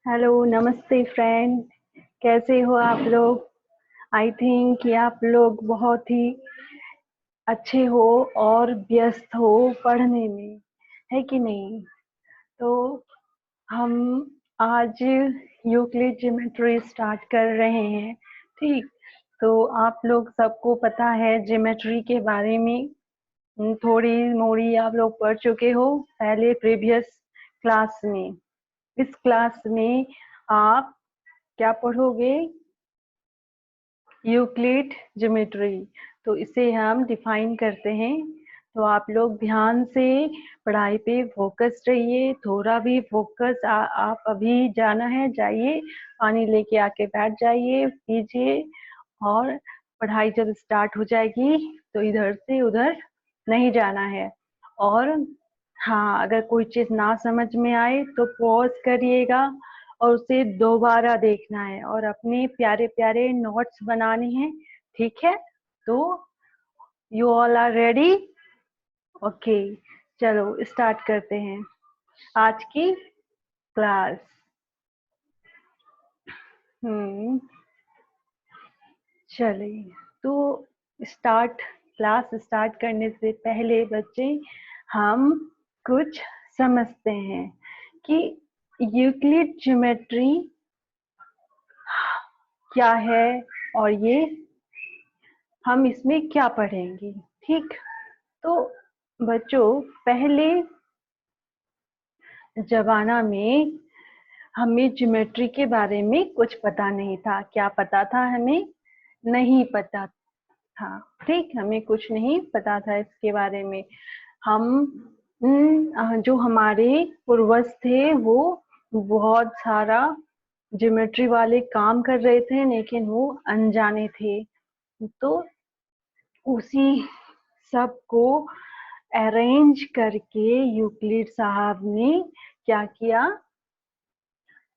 Hello, नमस्ते friend. कैसे हो आप लोग? आई थिंक कि आप लोग बहुत ही अच्छे हो और व्यस्त हो पढ़ने में, है कि नहीं? तो हम आज यूक्लिड ज्योमेट्री स्टार्ट कर रहे हैं। ठीक, तो आप लोग सबको पता है ज्योमेट्री के बारे में। थोड़ी मोड़ी आप लोग पढ़ चुके हो पहले प्रीवियस क्लास में। इस क्लास में आप क्या पढ़ोगे? Euclid geometry. तो इसे हम डिफाइन करते हैं। तो आप लोग ध्यान से पढ़ाई पे फोकस रहिए, थोड़ा भी फोकस आप अभी जाना है, जाइए पानी लेके आके बैठ जाइए, पीजिए। और पढ़ाई जब स्टार्ट हो जाएगी तो इधर से उधर नहीं जाना है। और हाँ, अगर कोई चीज ना समझ में आए तो पॉज करिएगा और उसे दोबारा देखना है और अपने प्यारे प्यारे नोट्स बनाने हैं। ठीक है? तो you all are ready? Okay, चलो स्टार्ट करते हैं आज की क्लास। चलिए, तो क्लास स्टार्ट करने से पहले बच्चे हम कुछ समझते हैं कि यूक्लिड ज्योमेट्री क्या है और ये हम इसमें क्या पढ़ेंगे। ठीक, तो बच्चों, पहले जमाना में हमें ज्योमेट्री के बारे में कुछ पता नहीं था। क्या पता था हमें? नहीं पता था। ठीक, हमें कुछ नहीं पता था इसके बारे में। हम जो हमारे पूर्वज थे वो बहुत सारा ज्योमेट्री वाले काम कर रहे थे, लेकिन वो अनजाने थे। तो उसी सब को अरेंज करके यूक्लिड साहब ने क्या किया?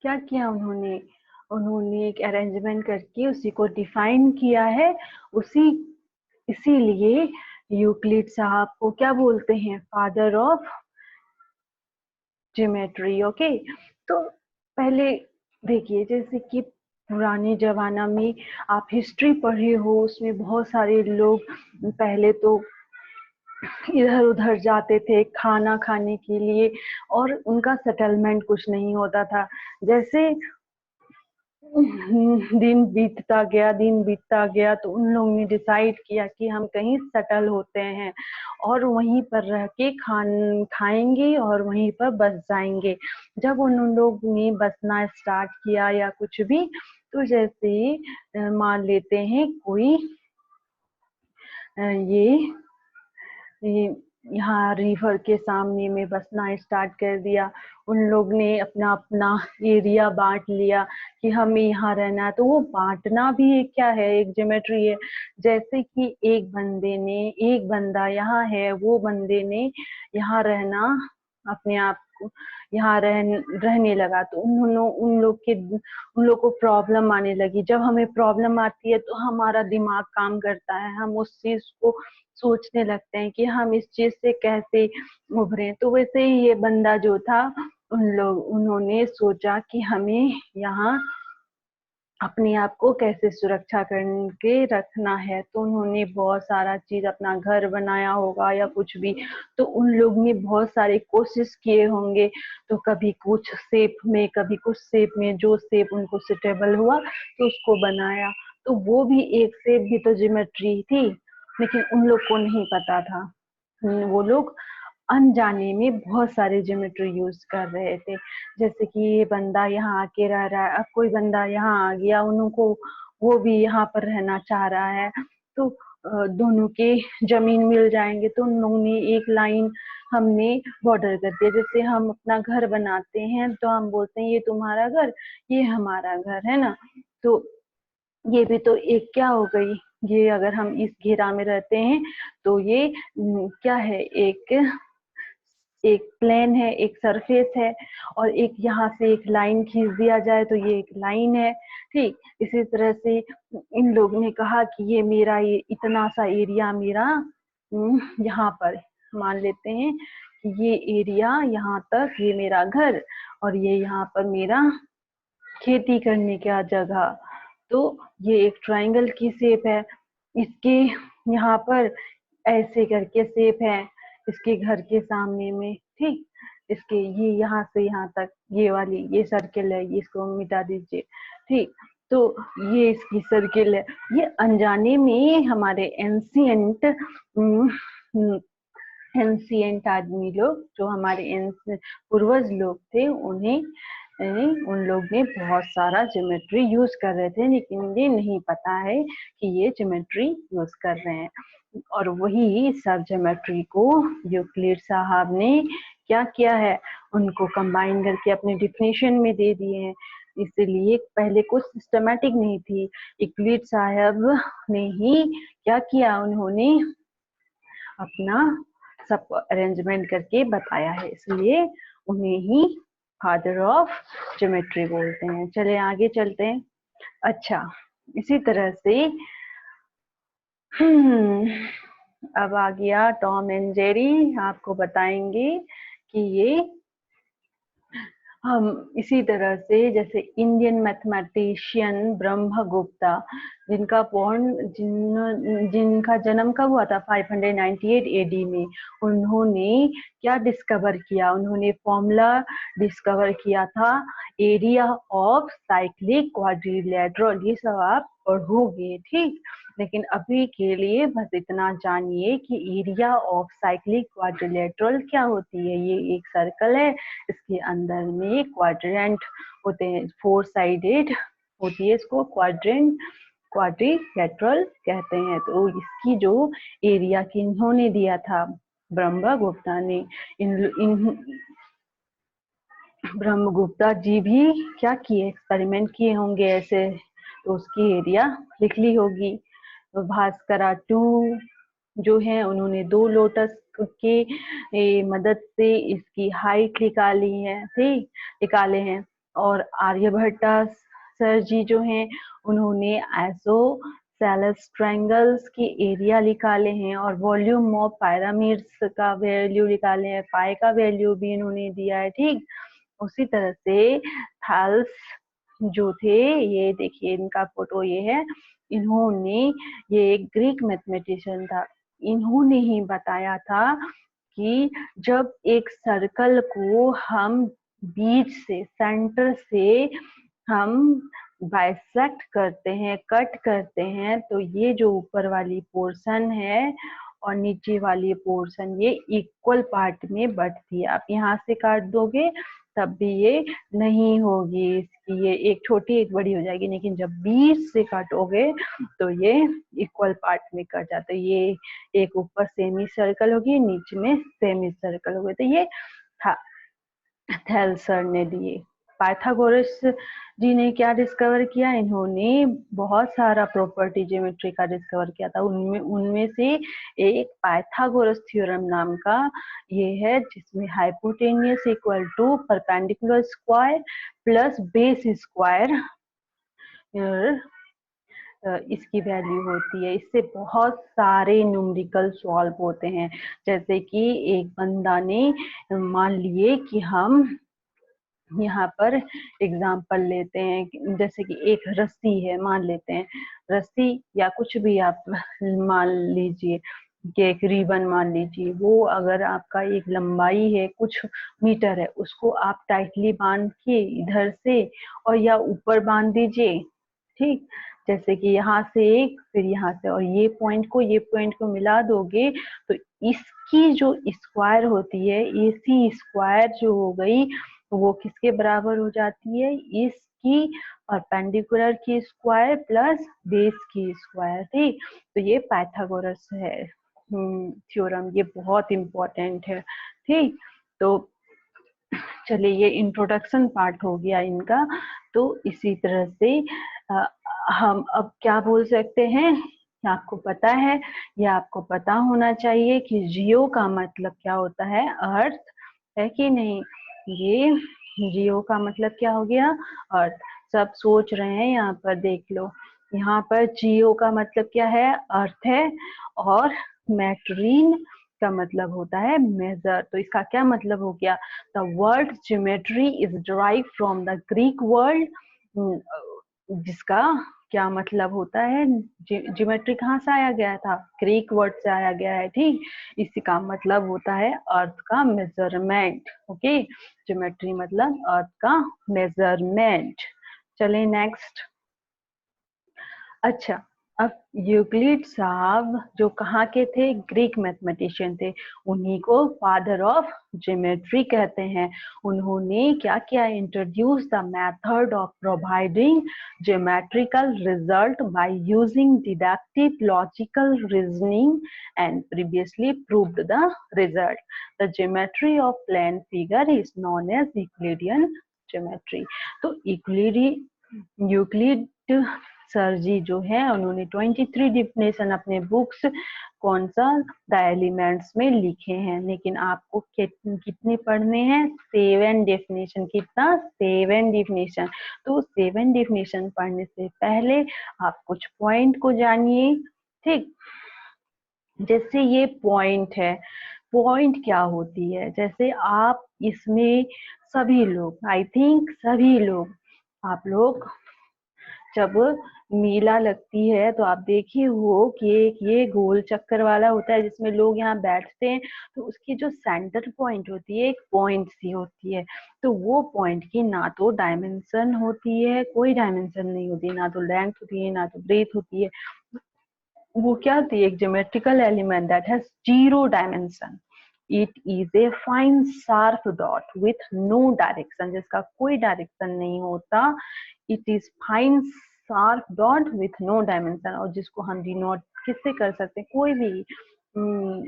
क्या किया उन्होंने? उन्होंने एक अरेंजमेंट करके उसी को डिफाइन किया है। उसी इसीलिए यूक्लिड साहब को क्या बोलते हैं? Father of geometry. ओके, तो पहले देखिए, जैसे कि पुराने जमाना में आप हिस्ट्री पढ़े हो, उसमें बहुत सारे लोग पहले तो इधर उधर जाते थे खाना खाने के लिए और उनका सेटलमेंट कुछ नहीं होता था। जैसे दिन बीतता गया तो उन लोगों ने डिसाइड किया कि हम कहीं सेटल होते हैं और वहीं पर रह के खाएंगे और वहीं पर बस जाएंगे। जब उन लोग ने बसना स्टार्ट किया या कुछ भी, तो जैसे मान लेते हैं कोई ये यहाँ रिवर के सामने में बसना स्टार्ट कर दिया। उन लोग ने अपना अपना एरिया बांट लिया कि हमें यहाँ रहना है। तो वो बांटना भी एक क्या है? एक ज्योमेट्री है। जैसे कि एक बंदा यहाँ है, वो बंदे ने यहाँ रहना, अपने आप को यहाँ रहने लगा। तो उन लोग को प्रॉब्लम आने लगी। जब हमें प्रॉब्लम आती है तो हमारा दिमाग काम करता है, हम उस चीज को सोचने लगते हैं कि हम इस चीज से कैसे उभरे। तो वैसे ही ये बंदा जो था, उन्होंने सोचा कि हमें यहाँ अपने आप को कैसे सुरक्षा करके रखना है। तो उन्होंने बहुत सारा चीज, अपना घर बनाया होगा या कुछ भी। तो उन लोग ने बहुत सारे कोशिश किए होंगे, तो कभी कुछ शेप में, कभी कुछ शेप में, जो शेप उनको सुटेबल हुआ तो उसको बनाया। तो वो भी एक शेप भी तो ज्योमेट्री थी, लेकिन उन लोग को नहीं पता था। वो लोग अनजाने में बहुत सारे ज्योमेट्री यूज कर रहे थे। जैसे कि ये बंदा यहाँ आके रह रहा है, अब कोई बंदा यहाँ आ गया, उनको वो भी यहाँ पर रहना चाह रहा है, तो दोनों के जमीन मिल जाएंगे। तो उन लोगों ने एक लाइन, हमने बॉर्डर कर दिया। जैसे हम अपना घर बनाते हैं तो हम बोलते हैं ये तुम्हारा घर, ये हमारा घर है ना। तो ये भी तो एक क्या हो गई? ये अगर हम इस घेरा में रहते हैं तो ये क्या है? एक एक प्लेन है, एक सरफेस है, और एक यहाँ से एक लाइन खींच दिया जाए तो ये एक लाइन है। ठीक, इसी तरह से इन लोग ने कहा कि ये इतना सा एरिया मेरा, यहाँ पर मान लेते हैं कि ये एरिया यहाँ तक ये मेरा घर, और ये यहाँ पर मेरा खेती करने का जगह। तो ये एक ट्रायंगल की शेप है, इसके यहाँ पर ऐसे करके शेप है इसके घर के सामने में, ठीक। इसके ये यहाँ से यहाँ तक ये वाली ये सर्किल है, ये इसको मिटा दीजिए, ठीक। तो ये इसकी सर्किल है। ये अनजाने में हमारे एंशिएंट आदमी लोग, जो हमारे पूर्वज लोग थे, उन्हें उन लोग ने बहुत सारा ज्योमेट्री यूज कर रहे थे, लेकिन ये नहीं पता है कि ये ज्योमेट्री यूज कर रहे हैं। और वही सब ज्योमेट्री को यूक्लिड साहब ने क्या किया है, उनको कंबाइन करके अपने डिफिनेशन में दे दिए हैं। इसलिए पहले कुछ सिस्टमेटिक नहीं थी, यूक्लिड साहब ने ही क्या किया, उन्होंने अपना सब अरेंजमेंट करके बताया है, इसलिए उन्हें ही फादर ऑफ ज्योमेट्री बोलते हैं। चले आगे चलते हैं। अच्छा, इसी तरह से अब आ गया टॉम एंड जेरी। आपको बताएंगे कि ये हम इसी तरह से, जैसे इंडियन मैथमेटिशियन ब्रह्मगुप्ता, जिनका जन्म कब हुआ था, 598 एडी में। उन्होंने क्या डिस्कवर किया, उन्होंने फॉर्मूला डिस्कवर किया था, एरिया ऑफ साइक्लिक क्वाड्रिलेटरल। ये सब आप पढ़ोगे, ठीक। लेकिन अभी के लिए बस इतना जानिए कि एरिया ऑफ साइक्लिक क्वाड्रिलेटरल क्या होती है। ये एक सर्कल है, इसके अंदर में क्वाड्रेंट होते हैं, 4 साइडेड होती है, इसको क्वाड्रिलेटरल कहते हैं। तो इसकी जो एरिया किन्होंने दिया था, ब्रह्मगुप्ता ने। ब्रह्मगुप्ता जी भी क्या किए, एक्सपेरिमेंट किए होंगे ऐसे, तो उसकी एरिया लिख ली होगी। भास्करा 2 जो है, उन्होंने 2 लोटस के मदद से इसकी हाइट निकाली है, ठीक, निकाले हैं। और आर्यभट्टा सर जी जो हैं, उन्होंने आइसोसेलेस ट्रायंगल्स की एरिया निकाले हैं, और वॉल्यूम ऑफ पिरामिड्स का वैल्यू निकाले हैं, पाई का वैल्यू भी इन्होंने दिया है, ठीक। उसी तरह से थैल्स जो थे, ये देखिए इनका फोटो ये है, इन्होंने, ये एक ग्रीक मैथमेटिशियन था, इन्होंने ही बताया था कि जब एक सर्कल को हम बीच से, सेंटर से हम बाइसेक्ट करते हैं, कट करते हैं, तो ये जो ऊपर वाली पोर्शन है और नीचे वाली पोर्शन, ये इक्वल पार्ट में बढ़ती है। आप यहाँ से काट दोगे तब भी ये नहीं होगी, इसकी ये एक छोटी एक बड़ी हो जाएगी, लेकिन जब बीच से काटोगे तो ये इक्वल पार्ट में कट जाता है। ये एक ऊपर सेमी सर्कल होगी, नीचे में सेमी सर्कल होगी। तो ये थेल्स सर ने दिए। पाइथागोरस जी ने क्या डिस्कवर किया, इन्होंने बहुत सारा प्रॉपर्टी ज्योमेट्री का डिस्कवर किया था। उनमें से एक पाइथागोरस थ्योरम नाम का ये है, जिसमें hypotenuse equal to perpendicular square plus base square इसकी वैल्यू होती है। इससे बहुत सारे न्यूमेरिकल सॉल्व होते हैं। जैसे कि एक बंदा ने, मान लिए कि हम यहाँ पर एग्जाम्पल लेते हैं, जैसे कि एक रस्सी है, मान लेते हैं रस्सी, या कुछ भी आप मान लीजिए कि एक रिबन मान लीजिए, वो अगर आपका एक लंबाई है कुछ मीटर है, उसको आप टाइटली बांध के इधर से और या ऊपर बांध दीजिए, ठीक। जैसे कि यहाँ से एक, फिर यहाँ से, और ये पॉइंट को मिला दोगे, तो इसकी जो स्क्वायर होती है, इसी स्क्वायर जो हो गई, वो किसके बराबर हो जाती है, इसकी परपेंडिकुलर की स्क्वायर प्लस बेस की स्क्वायर, ठीक। तो ये पाइथागोरस है थ्योरम, ये बहुत इंपॉर्टेंट है, ठीक। तो चलिए, ये इंट्रोडक्शन पार्ट हो गया इनका। तो इसी तरह से हम अब क्या बोल सकते हैं, आपको पता है, या आपको पता होना चाहिए कि जियो का मतलब क्या होता है, अर्थ, है कि नहीं। ये जियो का मतलब क्या हो गया, अर्थ। सब सोच रहे हैं, यहाँ पर देख लो, यहाँ पर जियो का मतलब क्या है, अर्थ है, और मैट्रीन का मतलब होता है मेजर। तो इसका क्या मतलब हो गया, the word geometry is derived from the Greek word जिसका क्या मतलब होता है, ज्योमेट्री कहाँ से आया गया था, ग्रीक वर्ड से आया गया है, ठीक। इसी का मतलब होता है अर्थ का मेजरमेंट, ओके। ज्योमेट्री मतलब अर्थ का मेजरमेंट। चले नेक्स्ट। अच्छा, अब यूक्लिड साहब जो कहाँ के थे, ग्रीक मैथमेटिशियन थे, उन्हीं को फादर ऑफ ज्योमेट्री कहते हैं। उन्होंने क्या किया, introduce the method of providing geometrical result by using deductive logical reasoning and previously proved the result. The geometry of plane figure is known as Euclidean geometry. तो Euclid sir ji जो है उन्होंने 23 definition अपने बुक्स कौन सा, the elements में लिखे हैं, लेकिन आपको कितने पढ़ने हैं, 7 डेफिनेशन। कितना, 7 डेफिनेशन। तो 7 डेफिनेशन पढ़ने से पहले आप कुछ पॉइंट को जानिए, ठीक। जैसे ये पॉइंट है, पॉइंट क्या होती है, जैसे आप इसमें सभी लोग, आई थिंक सभी लोग, आप लोग जब मेला लगती है तो आप देखे हो कि एक ये गोल चक्कर वाला होता है जिसमें लोग यहाँ बैठते हैं, तो उसकी जो सेंटर पॉइंट होती है, एक पॉइंट सी होती है। तो वो पॉइंट की ना तो डायमेंशन होती है, कोई डायमेंशन नहीं होती, ना तो लेंथ होती है, ना तो ब्रेथ होती है। वो क्या होती है, एक geometrical element that has 0 dimension. It is a fine sharp dot with no direction, जिसका कोई डायरेक्शन नहीं होता। It is fine sharp dot with no dimension, और जिसको हम डिनोट किससे कर सकते हैं, कोई भी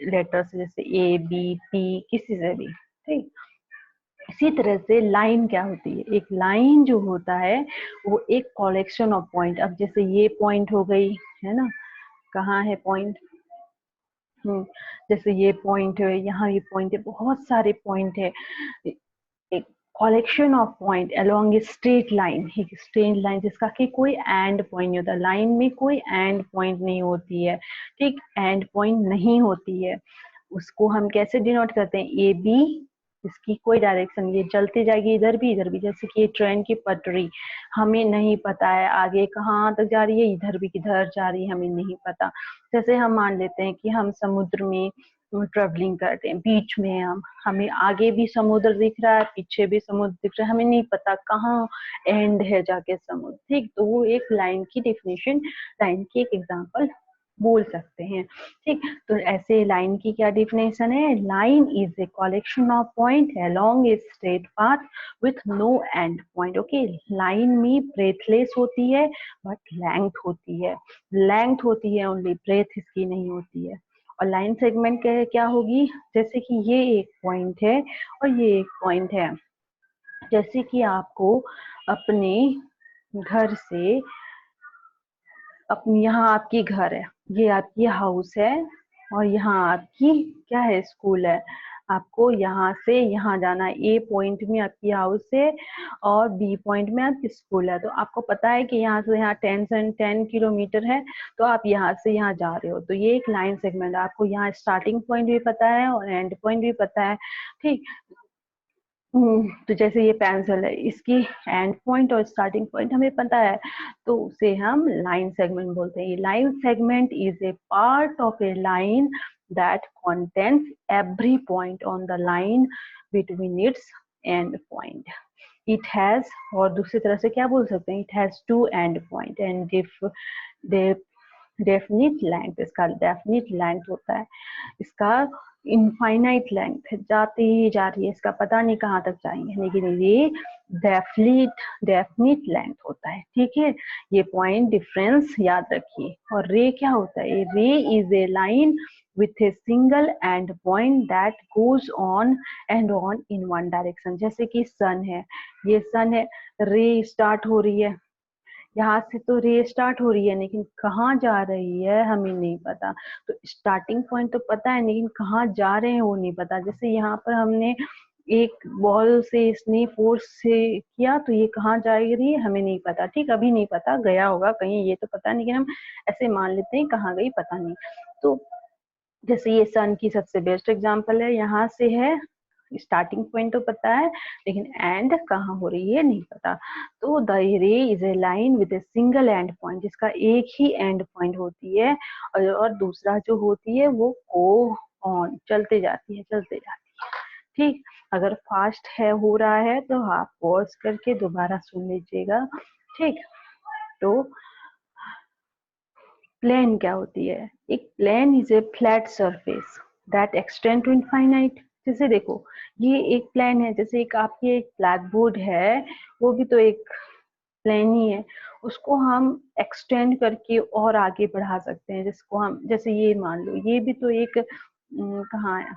लेटर से, जैसे ए बी पी, किसी से भी, ठीक। इसी तरह से लाइन क्या होती है, एक लाइन जो होता है वो एक कलेक्शन ऑफ पॉइंट। अब जैसे ये पॉइंट हो गई, है ना, कहाँ है पॉइंट, जैसे ये पॉइंट है, यहाँ ये पॉइंट है, बहुत सारे पॉइंट है, एक collection of point along a straight line, एक स्ट्रेट लाइन जिसका कि कोई एंड पॉइंट नहीं होता, लाइन में कोई एंड पॉइंट नहीं होती है, ठीक, एंड पॉइंट नहीं होती है। उसको हम कैसे डिनोट करते हैं, ए बी, इसकी कोई डायरेक्शन, ये चलती जाएगी इधर भी इधर भी, जैसे कि ये ट्रेन की पटरी, हमें नहीं पता है आगे कहाँ तक जा रही है, इधर भी किधर जा रही है हमें नहीं पता। जैसे हम मान लेते हैं कि हम समुद्र में ट्रेवलिंग करते हैं, बीच में हमें आगे भी समुद्र दिख रहा है, पीछे भी समुद्र दिख रहा है, हमें नहीं पता कहाँ एंड है जाके समुद्र, ठीक। तो वो एक लाइन की डेफिनेशन, लाइन की एक एग्जांपल बोल सकते हैं, ठीक। तो ऐसे लाइन की क्या डेफिनेशन है, line is a collection of point along a straight path with no end point, okay. Line में ब्रेथलेस होती है बट लेंथ होती है, लेंथ होती है ओनली, ब्रेथ इसकी नहीं होती है। और लाइन सेगमेंट क्या होगी, जैसे कि ये एक पॉइंट है और ये एक पॉइंट है, जैसे कि आपको अपने घर से, अपनी, यहाँ आपकी घर है, ये आपकी हाउस है, और यहाँ आपकी क्या है, स्कूल है। आपको यहाँ से यहाँ जाना है, ए पॉइंट में आपकी हाउस है और बी पॉइंट में आपकी स्कूल है। तो आपको पता है कि यहाँ से यहाँ 10 किलोमीटर है, तो आप यहाँ से यहाँ जा रहे हो, तो ये एक लाइन सेगमेंट है। आपको यहाँ स्टार्टिंग पॉइंट भी पता है और एंड पॉइंट भी पता है, ठीक। तो जैसे ये पेंसिल है, इसकी एंड पॉइंट और स्टार्टिंग पॉइंट हमें पता है, तो उसे हम लाइन सेगमेंट बोलते हैं। Line segment is a part of A line that contains every point on the line between its and point. It has, और दूसरी तरह से क्या बोल सकते हैं, it has 2 and point and definite length, इसका डेफिनिट लेंथ होता है, इसका इनफाइनाइट लेंथ है, जाती ही जा रही है, इसका पता नहीं कहाँ तक जाएंगे, लेकिन ये डेफिनिट लेंथ होता है, ठीक है। ये पॉइंट डिफरेंस याद रखिए। और रे क्या होता है, रे is a line with a single end point that goes on and on in one direction। जैसे कि सन है, ये सन है, रे स्टार्ट हो रही है, यहाँ से तो रे स्टार्ट हो रही है, लेकिन कहाँ जा रही है हमें नहीं पता। तो स्टार्टिंग पॉइंट तो पता है, लेकिन कहाँ जा रहे हैं वो नहीं पता। जैसे यहाँ पर हमने एक बॉल से इसने फोर्स से किया, तो ये कहाँ जा रही है हमें नहीं पता, ठीक, अभी नहीं पता, गया होगा कहीं ये तो पता नहीं, लेकिन हम ऐसे मान लेते हैं कहाँ गई पता नहीं। तो जैसे ये सन की सबसे बेस्ट एग्जांपल है, यहाँ से है स्टार्टिंग पॉइंट तो पता है, लेकिन एंड कहाँ हो रही है नहीं पता। तो द रे is a line with a single and point, जिसका एक ही एंड पॉइंट होती है, और दूसरा जो होती है वो गो ऑन, चलते जाती है चलते जाती है। ठीक, अगर फास्ट है हो रहा है तो आप पॉज करके दोबारा सुन लीजिएगा। ठीक, तो प्लेन क्या होती है? एक plane is a flat surface that extend to infinite. जैसे देखो, ये एक प्लेन है, जैसे एक आपकी एक ब्लैक बोर्ड है, वो भी तो एक प्लेन ही है, उसको हम एक्सटेंड करके और आगे बढ़ा सकते हैं, जिसको हम, जैसे ये मान लो, ये भी तो एक कहाँ है,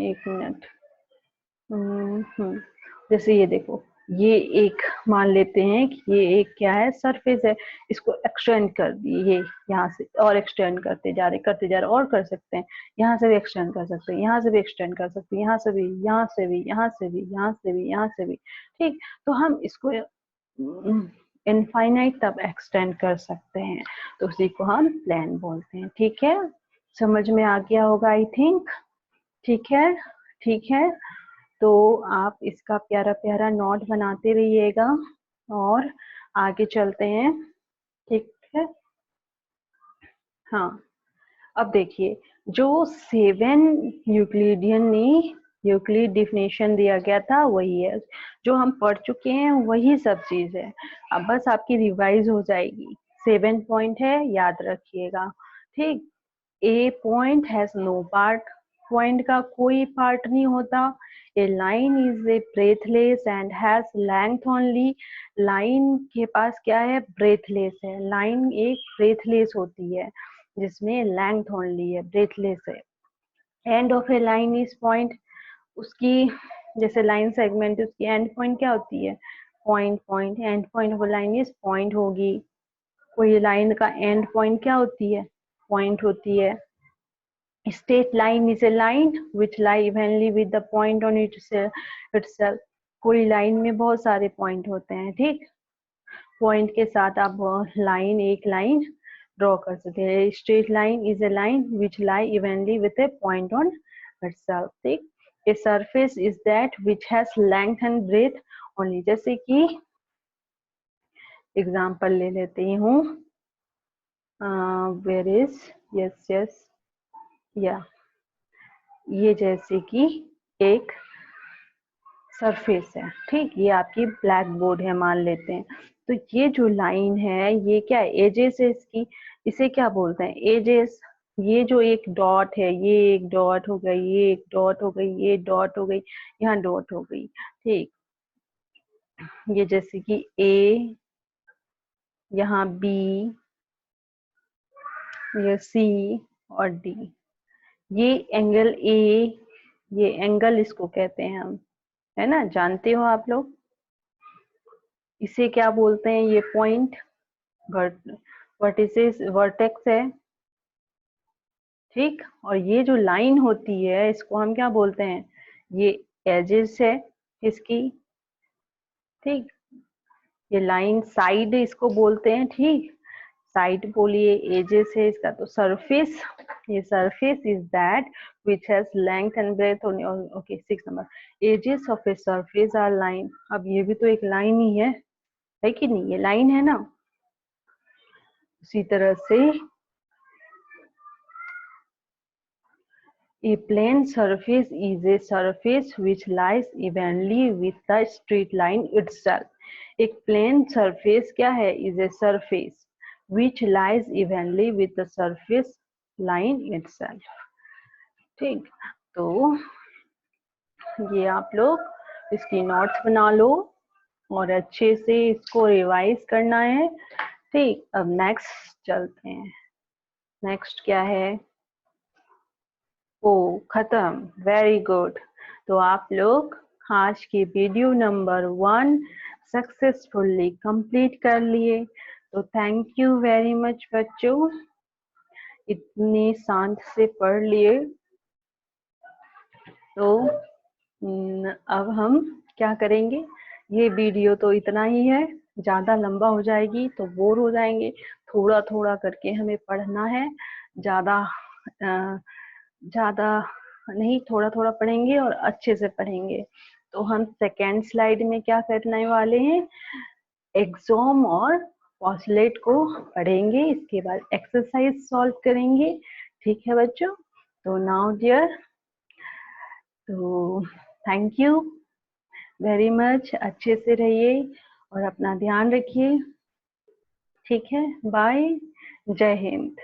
एक मिनट, जैसे ये देखो, ये एक मान लेते हैं कि ये एक क्या है, सरफेस है, इसको एक्सटेंड कर दिए, ये यहाँ से और एक्सटेंड करते जा रहे और कर सकते हैं, यहाँ से भी एक्सटेंड कर सकते हैं, यहाँ से भी एक्सटेंड कर सकते हैं, यहाँ से भी, यहाँ से भी, यहाँ से भी, यहाँ से भी, यहाँ से भी। ठीक, तो हम इसको इनफाइनाइट तब एक्सटेंड कर सकते हैं, तो उसी को हम प्लेन बोलते हैं। ठीक है, समझ में आ गया होगा आई थिंक। ठीक है, ठीक है, तो आप इसका प्यारा प्यारा नोट बनाते रहिएगा और आगे चलते हैं। ठीक है, हाँ, अब देखिए, जो 7 यूक्लिडियन ने यूक्लिड डिफिनेशन दिया गया था वही है, जो हम पढ़ चुके हैं वही सब चीज है, अब बस आपकी रिवाइज हो जाएगी। 7 पॉइंट है, याद रखिएगा। ठीक, a point has no part, point का कोई पार्ट नहीं होता। A line is a breadthless and has length only, line के पास क्या है, ब्रेथलेस है, लाइन एक ब्रेथलेस होती है जिसमें लेंथ ओनली है, ब्रेथलेस है। End of A line is point, उसकी जैसे लाइन सेगमेंट, उसकी एंड पॉइंट क्या होती है, point, point, and point of line is point होगी। कोई लाइन का एंड पॉइंट क्या होती है, पॉइंट होती है। Straight line is a line which lie evenly with the point on itself. कोई लाइन में बहुत सारे पॉइंट होते हैं, ठीक, पॉइंट के साथ आप लाइन, एक लाइन ड्रॉ कर सकते हैं। Straight line is a line which lie evenly with a point on itself. ठीक, a surface is that which has length and breadth only. जैसे कि एग्जांपल ले लेती हूँ, वेयर इज, यस यस, या ये जैसे कि एक सरफेस है, ठीक, ये आपकी ब्लैक बोर्ड है मान लेते हैं, तो ये जो लाइन है ये क्या है, एजेस है इसकी, इसे क्या बोलते हैं, एजेस। ये जो एक डॉट है, ये एक डॉट हो गई, ये एक डॉट हो गई, ये डॉट हो गई, यहाँ डॉट हो गई। ठीक, ये जैसे कि ए, यहाँ बी, ये सी और डी, ये एंगल ए, ये एंगल इसको कहते हैं हम, है ना, जानते हो आप लोग। इसे क्या बोलते हैं, ये पॉइंट वर्टिसेस, वर्टेक्स है। ठीक, और ये जो लाइन होती है इसको हम क्या बोलते हैं, ये एजेस है इसकी। ठीक, ये लाइन साइड इसको बोलते हैं। ठीक, साइड बोलिए, एजेस है इसका। तो सरफेस, ये surface is that which has length and breadth. Okay, 6 number, edges of a surface are line. अब ये भी तो एक लाइन ही है कि नहीं, ये लाइन है ना। उसी तरह से a plane surface is a surface which lies evenly with the straight line itself. एक plane surface क्या है, is a surface which lies evenly with the surface line itself. ठीक, तो ये आप लोग इसकी नोट्स बना लो और अच्छे से इसको रिवाइज करना है। ठीक, अब नेक्स्ट चलते हैं। नेक्स्ट क्या है, ओ खत्म, वेरी गुड। तो आप लोग आज की वीडियो नंबर 1 सक्सेसफुली कंप्लीट कर लिए। तो थैंक यू वेरी मच बच्चों, इतने शांत से पढ़ लिए। तो अब हम क्या करेंगे, ये वीडियो तो इतना ही है, ज्यादा लंबा हो जाएगी तो बोर हो जाएंगे। थोड़ा थोड़ा करके हमें पढ़ना है, ज्यादा ज्यादा नहीं, थोड़ा थोड़ा पढ़ेंगे और अच्छे से पढ़ेंगे। तो हम सेकेंड स्लाइड में क्या करने वाले हैं, एक्सोम और पॉस्टुलेट को पढ़ेंगे, इसके बाद एक्सरसाइज सॉल्व करेंगे। ठीक है बच्चों, तो नाउ डियर, तो थैंक यू वेरी मच, अच्छे से रहिए और अपना ध्यान रखिए। ठीक है, बाय, जय हिंद।